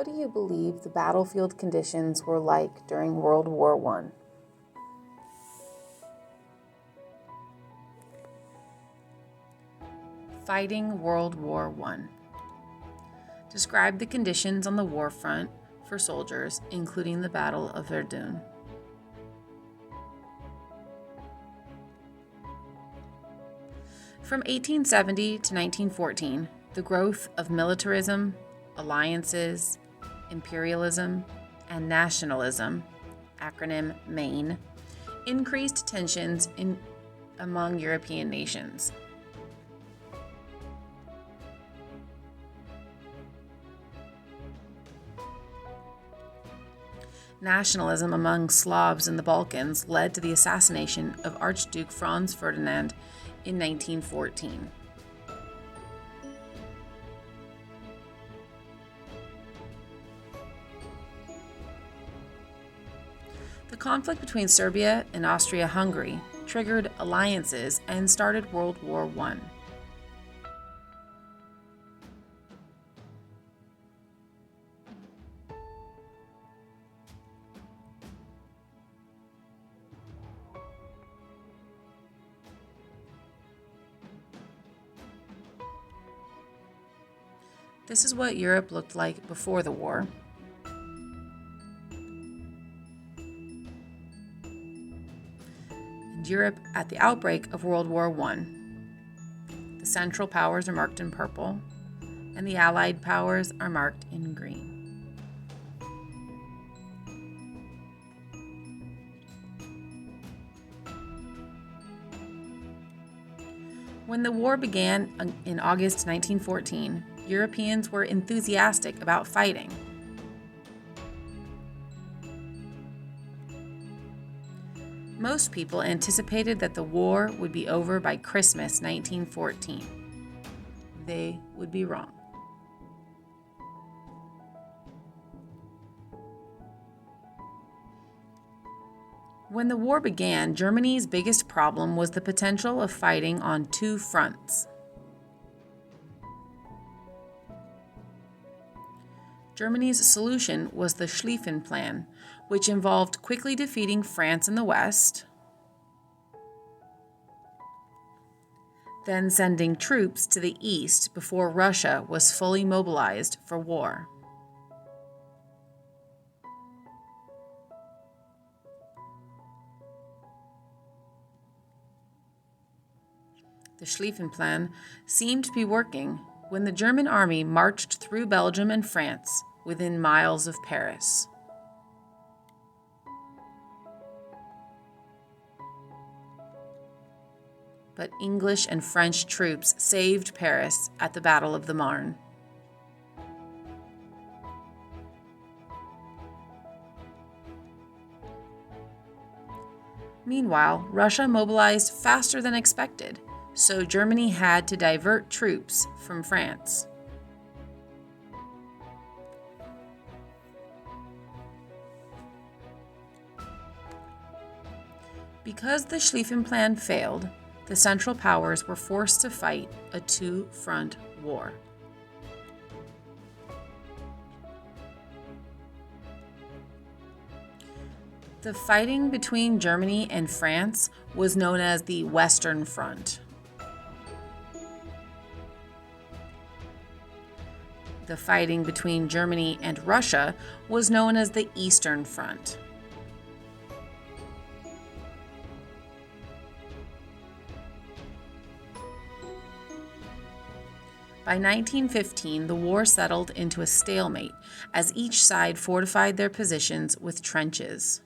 What do you believe the battlefield conditions were like during World War I? Fighting World War I. Describe the conditions on the war front for soldiers, including the Battle of Verdun. From 1870 to 1914, the growth of militarism, alliances, imperialism, and nationalism, acronym MAIN, increased tensions among European nations. Nationalism among Slavs in the Balkans led to the assassination of Archduke Franz Ferdinand in 1914. The conflict between Serbia and Austria-Hungary triggered alliances and started World War I. This is what Europe looked like before the war. And Europe at the outbreak of World War I. The Central Powers are marked in purple, and the Allied powers are marked in green. When the war began in August 1914, Europeans were enthusiastic about fighting. Most people anticipated that the war would be over by Christmas 1914. They would be wrong. When the war began, Germany's biggest problem was the potential of fighting on two fronts. Germany's solution was the Schlieffen Plan, which involved quickly defeating France in the west, then sending troops to the east before Russia was fully mobilized for war. The Schlieffen Plan seemed to be working when the German army marched through Belgium and France within miles of Paris. But English and French troops saved Paris at the Battle of the Marne. Meanwhile, Russia mobilized faster than expected, so Germany had to divert troops from France. Because the Schlieffen Plan failed, the Central Powers were forced to fight a two-front war. The fighting between Germany and France was known as the Western Front. The fighting between Germany and Russia was known as the Eastern Front. By 1915, the war settled into a stalemate as each side fortified their positions with trenches.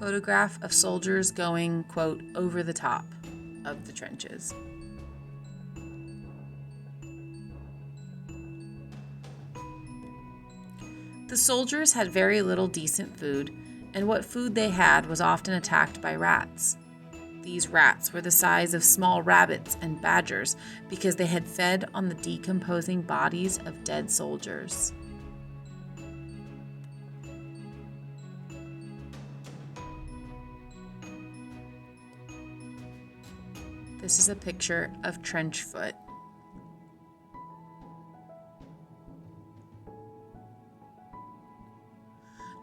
Photograph of soldiers going, quote, over the top of the trenches. The soldiers had very little decent food, and what food they had was often attacked by rats. These rats were the size of small rabbits and badgers because they had fed on the decomposing bodies of dead soldiers. This is a picture of trench foot.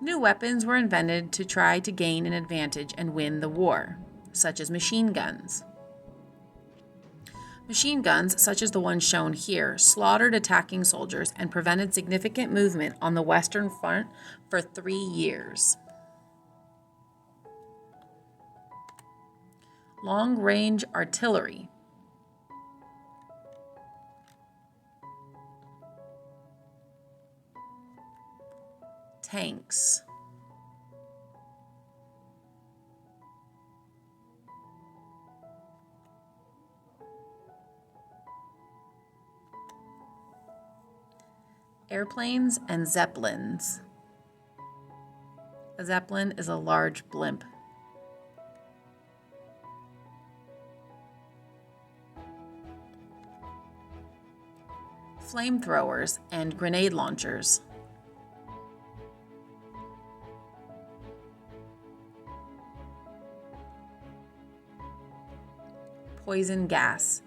New weapons were invented to try to gain an advantage and win the war, such as machine guns. Machine guns, such as the one shown here, slaughtered attacking soldiers and prevented significant movement on the Western Front for 3 years. Long-range artillery. Tanks. Airplanes and zeppelins. A zeppelin is a large blimp. Flamethrowers and grenade launchers. Poison gas.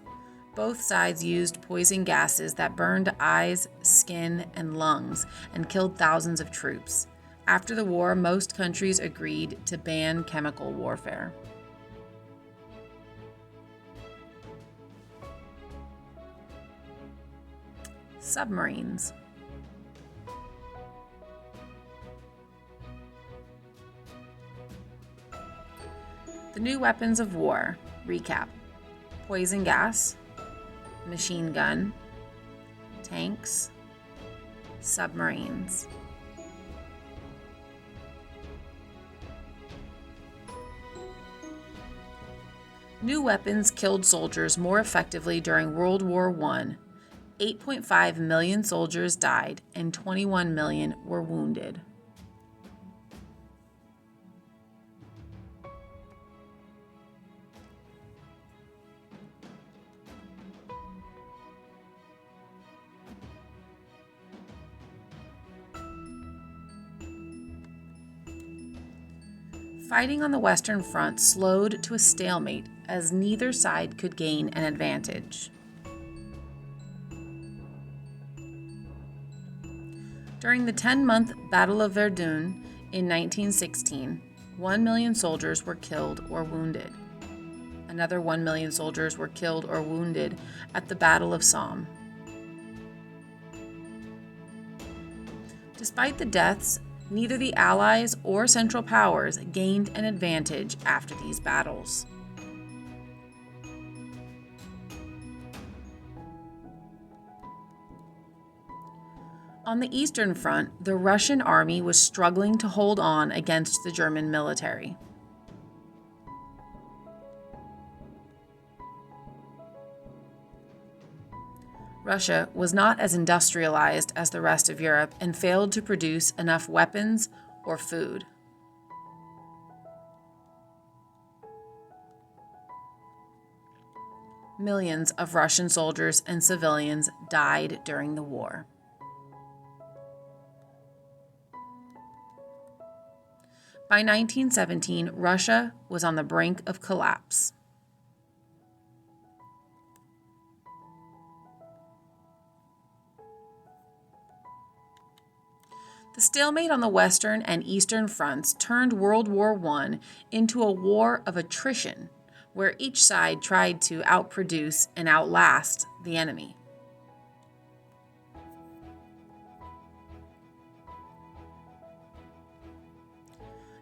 Both sides used poison gases that burned eyes, skin, and lungs and killed thousands of troops. After the war, most countries agreed to ban chemical warfare. Submarines. The new weapons of war. Recap. Poison gas, machine gun, tanks, submarines. New weapons killed soldiers more effectively during World War I. 8.5 million soldiers died and 21 million were wounded. Fighting on the Western Front slowed to a stalemate as neither side could gain an advantage. During the 10-month Battle of Verdun in 1916, 1 million soldiers were killed or wounded. Another 1 million soldiers were killed or wounded at the Battle of Somme. Despite the deaths, neither the Allies or Central Powers gained an advantage after these battles. On the Eastern Front, the Russian army was struggling to hold on against the German military. Russia was not as industrialized as the rest of Europe and failed to produce enough weapons or food. Millions of Russian soldiers and civilians died during the war. By 1917, Russia was on the brink of collapse. The stalemate on the Western and Eastern fronts turned World War I into a war of attrition, where each side tried to outproduce and outlast the enemy.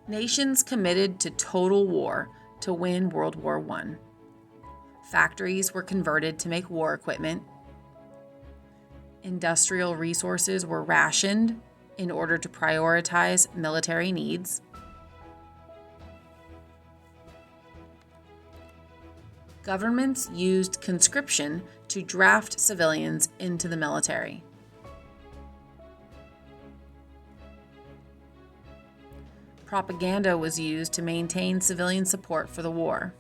Nations committed to total war to win World War I. Factories were converted to make war equipment. Industrial resources were rationed in order to prioritize military needs. Governments used conscription to draft civilians into the military. Propaganda was used to maintain civilian support for the war.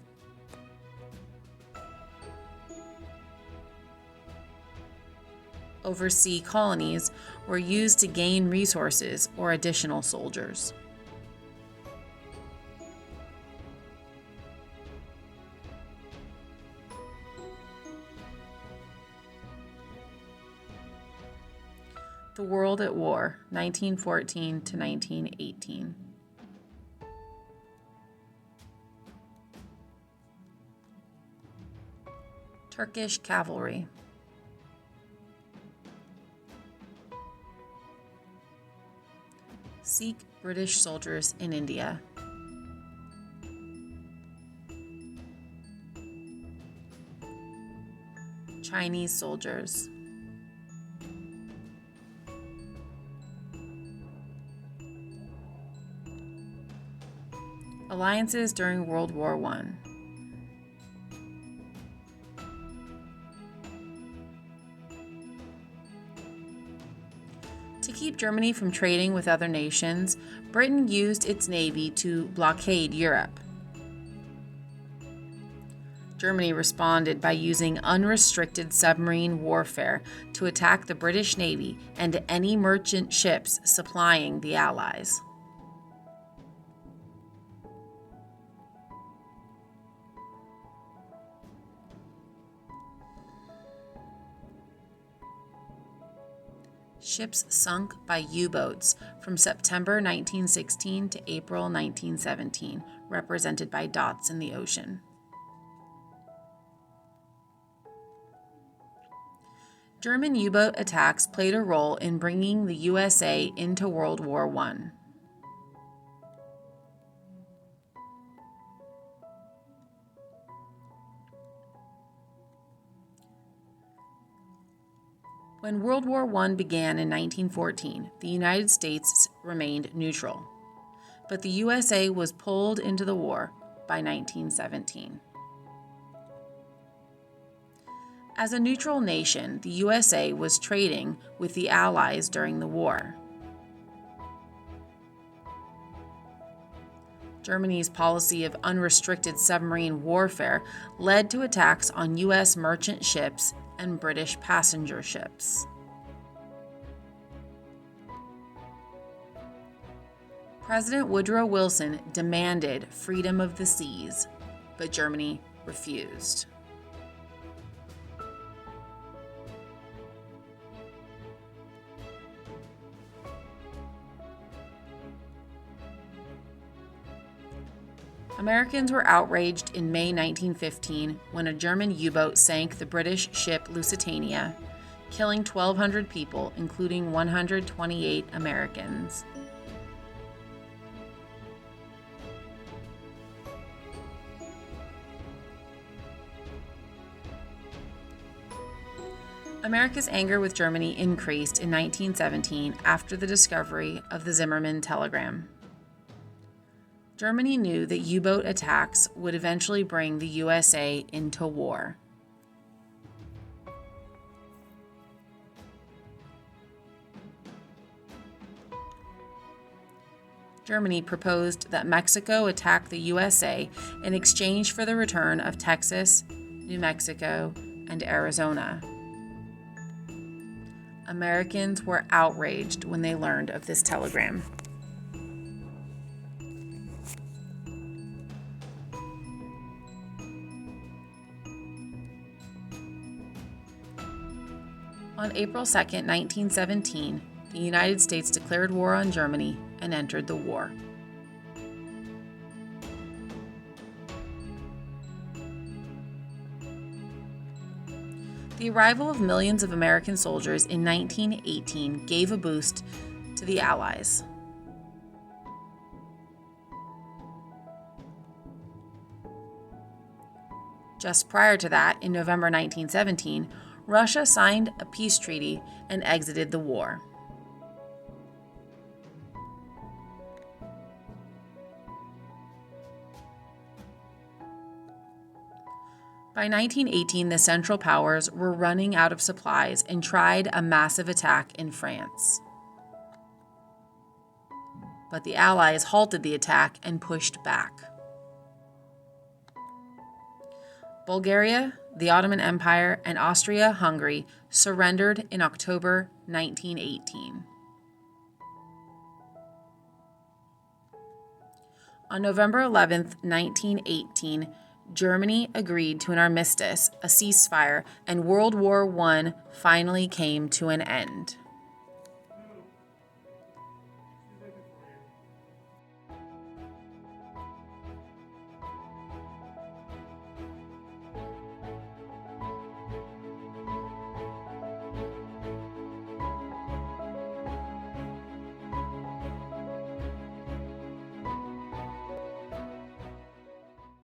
oversea colonies were used to gain resources or additional soldiers. The World at War, 1914 to 1918. Turkish Cavalry. Sikh British soldiers in India. Chinese soldiers. Alliances during World War I. To keep Germany from trading with other nations, Britain used its navy to blockade Europe. Germany responded by using unrestricted submarine warfare to attack the British Navy and any merchant ships supplying the Allies. Ships sunk by U-boats from September 1916 to April 1917, represented by dots in the ocean. German U-boat attacks played a role in bringing the USA into World War I. When World War I began in 1914, the United States remained neutral, but the USA was pulled into the war by 1917. As a neutral nation, the USA was trading with the Allies during the war. Germany's policy of unrestricted submarine warfare led to attacks on U.S. merchant ships and British passenger ships. President Woodrow Wilson demanded freedom of the seas, but Germany refused. Americans were outraged in May 1915 when a German U-boat sank the British ship Lusitania, killing 1,200 people, including 128 Americans. America's anger with Germany increased in 1917 after the discovery of the Zimmermann telegram. Germany knew that U-boat attacks would eventually bring the USA into war. Germany proposed that Mexico attack the USA in exchange for the return of Texas, New Mexico, and Arizona. Americans were outraged when they learned of this telegram. On April 2, 1917, the United States declared war on Germany and entered the war. The arrival of millions of American soldiers in 1918 gave a boost to the Allies. Just prior to that, in November 1917, Russia signed a peace treaty and exited the war. By 1918, the Central Powers were running out of supplies and tried a massive attack in France. But the Allies halted the attack and pushed back. Bulgaria, the Ottoman Empire, and Austria-Hungary surrendered in October 1918. On November 11, 1918, Germany agreed to an armistice, a ceasefire, and World War I finally came to an end.